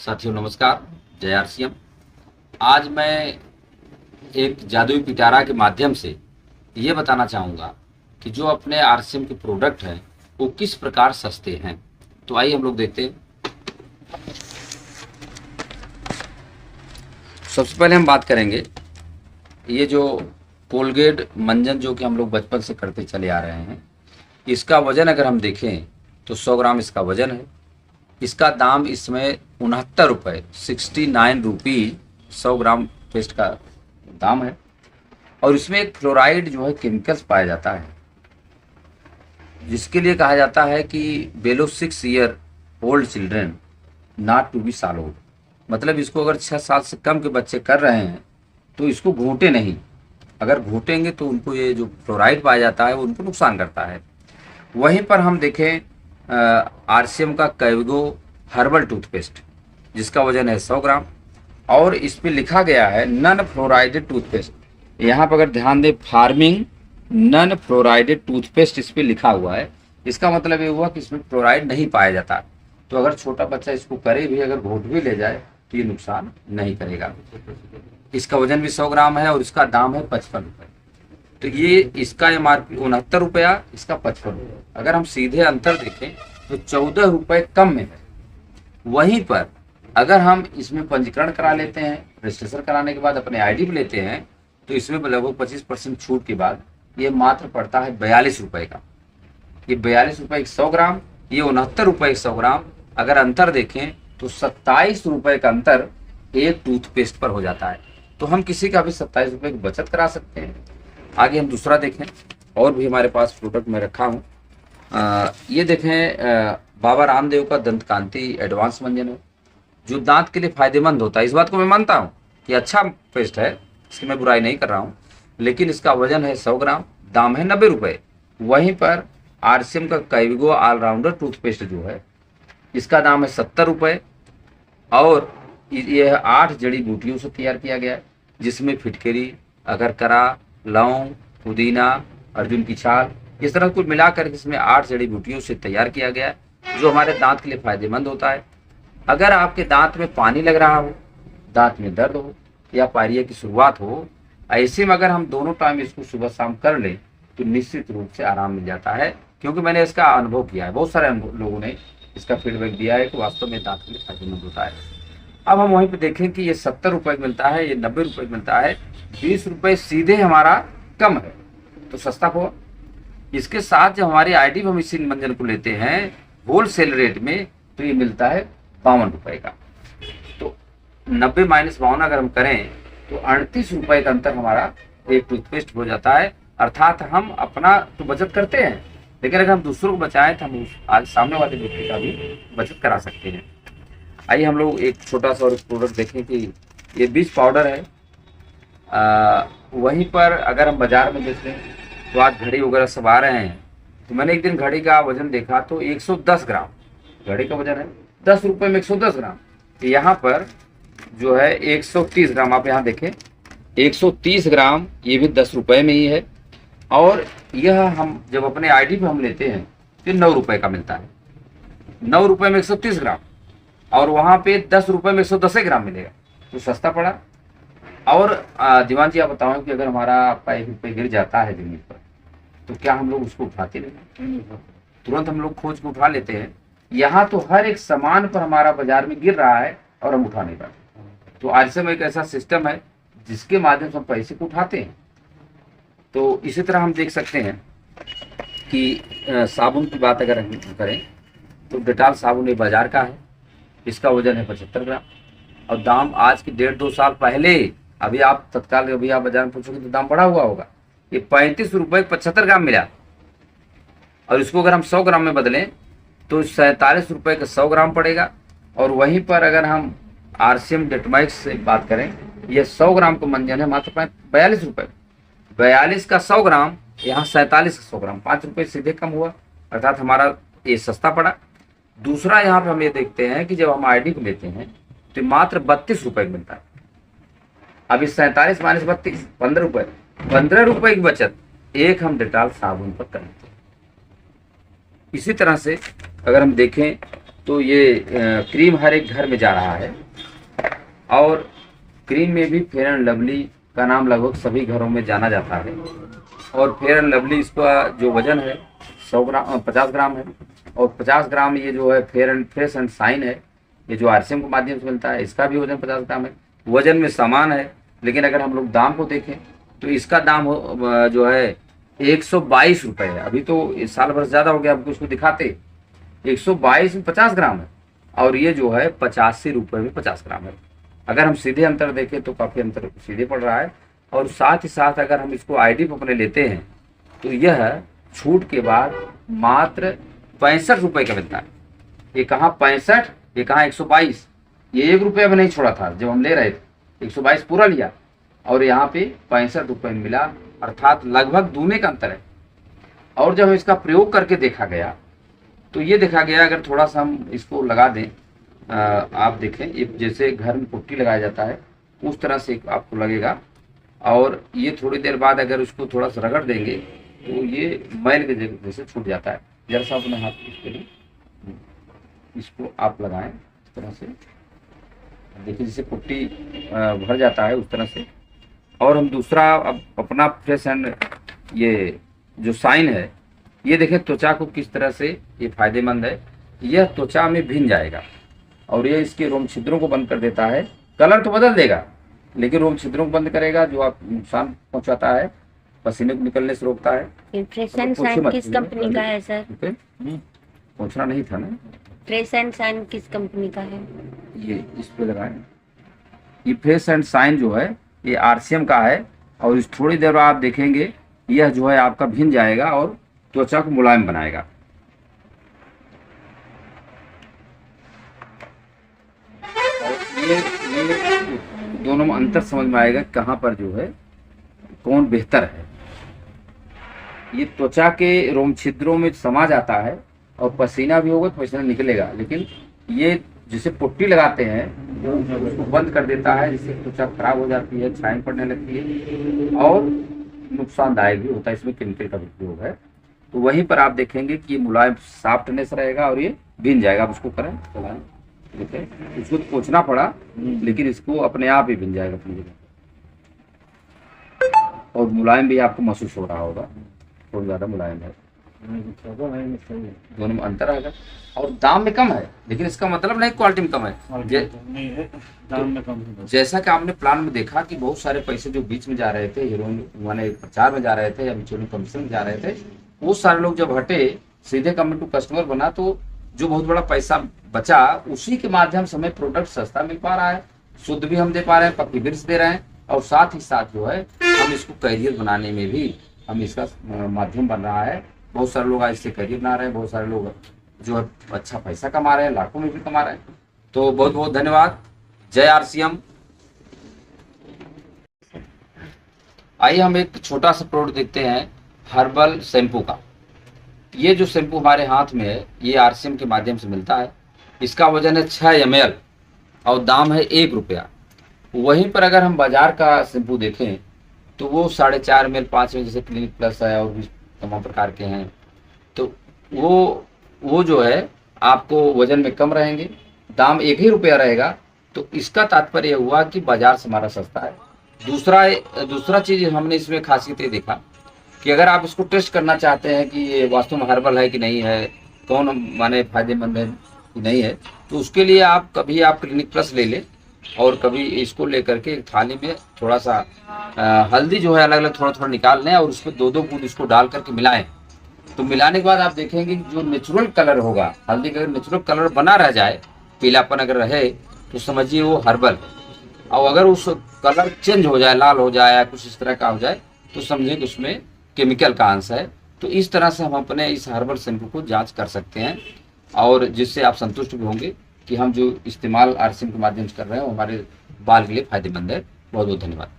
साथियों नमस्कार। जय आरसीएम। आज मैं एक जादुई पिटारा के माध्यम से ये बताना चाहूँगा कि जो अपने आरसीएम के प्रोडक्ट हैं वो किस प्रकार सस्ते हैं। तो आइए हम लोग देखते हैं। सबसे पहले हम बात करेंगे ये जो कोलगेट मंजन जो कि हम लोग बचपन से करते चले आ रहे हैं, इसका वजन अगर हम देखें तो 100 ग्राम इसका वजन है। इसका दाम इसमें 69 रुपये 69 रुपी 100 ग्राम पेस्ट का दाम है। और इसमें एक फ्लोराइड जो है केमिकल्स पाया जाता है, जिसके लिए कहा जाता है कि below 6 year old children not to be schooled. मतलब इसको अगर 6 साल से कम के बच्चे कर रहे हैं तो इसको घोटे नहीं। अगर घोटेंगे तो उनको ये जो फ्लोराइड पाया जाता है वो उनको नुकसान करता है। वहीं पर हम देखें आरसीएम का कैविगो हर्बल टूथपेस्ट, जिसका वजन है 100 ग्राम और इस पे लिखा गया है नन फ्लोराइडेड टूथपेस्ट। यहाँ पर अगर ध्यान दें, फार्मिंग नन फ्लोराइडेड टूथपेस्ट इस पे लिखा हुआ है। इसका मतलब ये हुआ कि इसमें फ्लोराइड नहीं पाया जाता। तो अगर छोटा बच्चा इसको करे भी, अगर घोट भी ले जाए तो ये नुकसान नहीं करेगा। इसका वजन भी 100 ग्राम है और इसका दाम है 55 रुपये। तो ये इसका MRP 69 रुपया, इसका 55 रुपया। अगर हम सीधे अंतर देखें तो 14 रुपये कम में है। वहीं पर अगर हम इसमें पंजीकरण करा लेते हैं, रजिस्ट्रेशन कराने के बाद अपने आईडी पे लेते हैं, तो इसमें लगभग 25% छूट के बाद ये मात्र पड़ता है 42 रुपये का। ये 42 रुपये 100 ग्राम, ये 69 रुपये 100 ग्राम। अगर अंतर देखें तो 27 रुपये का अंतर एक टूथपेस्ट पर हो जाता है। तो हम किसी का भी 27 रुपये की बचत करा सकते हैं। आगे हम दूसरा देखें, और भी हमारे पास प्रोडक्ट में रखा हूँ। ये देखें, बाबा रामदेव का दंत कांति एडवांस मंजन है, जो दांत के लिए फायदेमंद होता है। इस बात को मैं मानता हूँ कि अच्छा पेस्ट है, इसकी मैं बुराई नहीं कर रहा हूँ, लेकिन इसका वजन है 100 ग्राम, दाम है 90 रुपये। वहीं पर आरसीएम का कैविगो ऑलराउंडर टूथपेस्ट जो है, इसका दाम है 70 रुपये और यह 8 जड़ी बूटियों से तैयार किया गया है, जिसमें फिटकरी, अगरकरा, लौंग, पुदीना, अर्जुन की छाल, इस तरह कुल मिलाकर इसमें 8 जड़ी बूटियों से तैयार किया गया है, जो हमारे दांत के लिए फायदेमंद होता है। अगर आपके दांत में पानी लग रहा हो, दांत में दर्द हो या पायरिया की शुरुआत हो, ऐसे में अगर हम दोनों टाइम इसको सुबह शाम कर लें तो निश्चित रूप से आराम मिल जाता है। क्योंकि मैंने इसका अनुभव किया है, बहुत सारे लोगों ने इसका फीडबैक दिया है कि वास्तव में दांत के लिए फायदेमंद होता है। अब हम वहीं पे देखें कि ये 70 रुपये मिलता है, ये 90 रुपये मिलता है, 20 रुपये सीधे हमारा कम है, तो सस्ता हुआ। इसके साथ जब हमारी आईडी हम इसी मंजन को लेते हैं होलसेल रेट में, तो ये मिलता है 52 रुपये का। तो 90 माइनस 52 अगर हम करें तो 38 रुपये का अंतर हमारा एक टूथपेस्ट हो जाता है। अर्थात हम अपना तो बचत करते हैं, लेकिन अगर हम दूसरों को बचाएं तो हम आज सामने वाले व्यक्ति का भी बचत करा सकते हैं। आइए हम लोग एक छोटा सा और प्रोडक्ट देखें कि ये बीज पाउडर है। वहीं पर अगर हम बाजार में देख लें तो आज घड़ी वगैरह सब आ रहे हैं, तो मैंने एक दिन घड़ी का वजन देखा तो 110 ग्राम घड़ी का वजन है, 10 रुपये में 110 ग्राम। यहाँ पर जो है 130 ग्राम, आप यहाँ देखें 130 ग्राम, ये भी 10 रुपये में ही है। और यह हम जब अपने आईडी पे हम लेते हैं तो 9 रुपये का मिलता है। 9 रुपये में 130 ग्राम और वहाँ पे 10 रुपये में 110 ग्राम मिलेगा, तो सस्ता पड़ा। और दीवान जी आप बताओ कि अगर हमारा 1 रुपये गिर जाता है जमीन पर तो क्या हम लोग उसको उठाते नहीं? तुरंत हम लोग खोज को उठा लेते हैं। यहाँ तो हर एक सामान पर हमारा बाजार में गिर रहा है और हम उठा नहीं पाते। तो आरसीएम एक ऐसा सिस्टम है जिसके माध्यम से हम पैसे को उठाते हैं। तो इसी तरह हम देख सकते हैं कि साबुन की बात अगर हम करें तो डेटॉल साबुन ये बाजार का है, इसका वजन है 75 ग्राम और दाम आज की 1.5-2 साल पहले, अभी आप तत्काल अभी आप बाजार में पूछोगे तो दाम बढ़ा हुआ होगा, ये 35 रुपये 75 ग्राम मिला। और इसको अगर हम 100 ग्राम में बदलें तो 47 रुपये का 100 ग्राम पड़ेगा। और वहीं पर अगर हम आरसीएम डेटमैक्स से बात करें, ये 100 ग्राम का मंजन है मात्र 42 रुपये। 42 का 100 ग्राम, यहाँ 47 का 100 ग्राम, 5 रुपये सीधे कम हुआ, अर्थात हमारा ये सस्ता पड़ा। दूसरा यहाँ पे हम ये देखते हैं कि जब हम आईडी को लेते हैं तो मात्र 32 रुपये मिलता है। अभी 47 माइनस 32, 15 रुपये, 15 रुपये की बचत एक हम डेटॉल साबुन पर करते हैं। इसी तरह से अगर हम देखें तो ये क्रीम हर एक घर में जा रहा है। और क्रीम में भी फेयर एंड लवली का नाम लगभग सभी घरों में जाना जाता है। और फेयर एंड लवली इसका जो वजन है 50 ग्राम है। और 50 ग्राम ये जो है फ्रेश एंड शाइन है, ये जो आरसीएम के माध्यम से मिलता है, इसका भी वजन 50 ग्राम है। वजन में समान है, लेकिन अगर हम लोग दाम को देखें तो इसका दाम जो है 122 रुपये है। अभी तो इस साल भर ज़्यादा हो गया, आपको उसको दिखाते 122 में 50 ग्राम है, और ये जो है 85 रुपये में 50 ग्राम है। अगर हम सीधे अंतर देखें तो काफ़ी अंतर सीधे पड़ रहा है। और साथ ही साथ अगर हम इसको आईडी पर अपने लेते हैं तो यह छूट के बाद मात्र 65 रुपये का मिलता है। ये कहाँ 65, ये कहाँ 122। ये 1 रुपया भी नहीं छोड़ा था जब हम ले रहे थे, 122 पूरा लिया, और यहाँ पे 65 रुपये में मिला, अर्थात लगभग दूने का अंतर है। और जब इसका प्रयोग करके देखा गया तो ये देखा गया, अगर थोड़ा सा हम इसको लगा दें, आप देखें ये जैसे घर में पुट्टी लगाया जाता है उस तरह से आपको लगेगा। और ये थोड़ी देर बाद अगर उसको थोड़ा सा रगड़ देंगे तो ये मैल के जैसे छूट जाता है। जरा सा अपने हाथ पे लिए इसको आप लगाएं इस तरह से, देखिए जैसे पुट्टी भर जाता है उस तरह से। और हम दूसरा अब अपना फ्रेश एंड ये जो साइन है, ये देखें त्वचा को किस तरह से ये फायदेमंद है। यह त्वचा में भिन जाएगा और ये इसके रोम छिद्रों को बंद कर देता है। कलर तो बदल देगा, लेकिन रोम छिद्रों को बंद करेगा, जो आप नुकसान पहुंचाता है, पसीने को निकलने से रोकता है। फ्रेश एंड शाइन किस कंपनी का है सर? पूछना नहीं था ना। फ्रेश एंड शाइन किस कंपनी का है? ये इस पे लगाएं। ये फ्रेश एंड शाइन जो है ये आरसीएम का है, और इस थोड़ी देर बाद आप देखेंगे यह जो है आपका भिन जाएगा और त्वचा को मुलायम बनाएगा। और ये दोनों में अंतर समझ में आएगा कहाँ पर जो है कौन बेहतर है। ये त्वचा के रोम छिद्रों में समा जाता है और पसीना भी होगा तो पसीना निकलेगा, लेकिन ये जिसे पुट्टी लगाते हैं वो उसको बंद कर देता है, जिससे त्वचा खराब हो जाती है, छाइन पड़ने लगती है और नुकसानदायक भी होता है। इसमें केमिकल का भी उपयोग है। तो वहीं पर आप देखेंगे कि ये मुलायम सॉफ्टनेस रहेगा और ये भिन जाएगा। आप उसको करें, चलाएं, देखें, इसको तो पोंछना पड़ा, लेकिन इसको अपने आप ही भिन जाएगा अपनी जगह, और मुलायम भी आपको महसूस हो रहा होगा, बहुत ज्यादा मुलायम है। दोनों में अंतर आएगा। और दाम में कम है, लेकिन इसका मतलब नहीं क्वालिटी में कम है। दाम में कम है। जैसा कि आपने प्लान में देखा कि बहुत सारे पैसे जो बीच में जा रहे थे, हीरोइन माने प्रचार में जा रहे थे या म्यूचुअल कमीशन में जा रहे थे, वो सारे लोग जब हटे, सीधे कमिंग टू कस्टमर बना, तो जो बहुत बड़ा पैसा बचा उसी के माध्यम से हमें प्रोडक्ट सस्ता मिल पा रहा है, शुद्ध भी हम दे पा रहे हैं, पक्की बिर्स दे रहे हैं, और साथ ही साथ जो है हम इसको करियर बनाने में भी हम इसका माध्यम बन रहा है। बहुत सारे लोग आज इससे करियर बना रहे हैं, बहुत सारे लोग जो है अच्छा पैसा कमा रहे हैं, लाखों में भी कमा रहे हैं। तो बहुत बहुत धन्यवाद। जय आरसीएम। आइए हम एक छोटा सा प्रोडक्ट देखते हैं हर्बल शैम्पू का। ये जो शैम्पू हमारे हाथ में है ये आरसीएम के माध्यम से मिलता है। इसका वजन है 6 ml और दाम है 1 रुपया। वहीं पर अगर हम बाजार का शैम्पू देखें तो वो 4.5 ml 5 ml जैसे क्लिनिक प्लस है और भी तमाम प्रकार के हैं, तो वो जो है आपको वजन में कम रहेंगे, दाम 1 ही रुपया रहेगा। तो इसका तात्पर्य हुआ कि बाजार से हमारा सस्ता है। दूसरा चीज़ हमने इसमें खासियत ये देखा कि अगर आप इसको टेस्ट करना चाहते हैं कि ये वास्तव में हर्बल है कि नहीं है, कौन माने फायदेमंद है कि नहीं है, तो उसके लिए आप क्लिनिक प्लस ले लें और कभी इसको लेकर के एक थाली में थोड़ा सा हल्दी जो है अलग अलग थोड़ा थोड़ा निकाल लें और उसमें 2-2 बूंद इसको डाल करके मिलाएं। तो मिलाने के बाद आप देखेंगे जो नेचुरल कलर होगा, हल्दी का अगर नेचुरल कलर बना रह जाए, पीलापन अगर रहे, तो समझिए वो हर्बल। और अगर उस कलर चेंज हो जाए, लाल हो जाए या कुछ इस तरह का हो जाए, तो समझिए कि उसमें केमिकल का अंश है। तो इस तरह से हम अपने इस हर्बल शैम्पू को जांच कर सकते हैं, और जिससे आप संतुष्ट भी होंगे कि हम जो इस्तेमाल आरसीएम के माध्यम से कर रहे हैं वो हमारे बाल के लिए फायदेमंद है। बहुत बहुत धन्यवाद।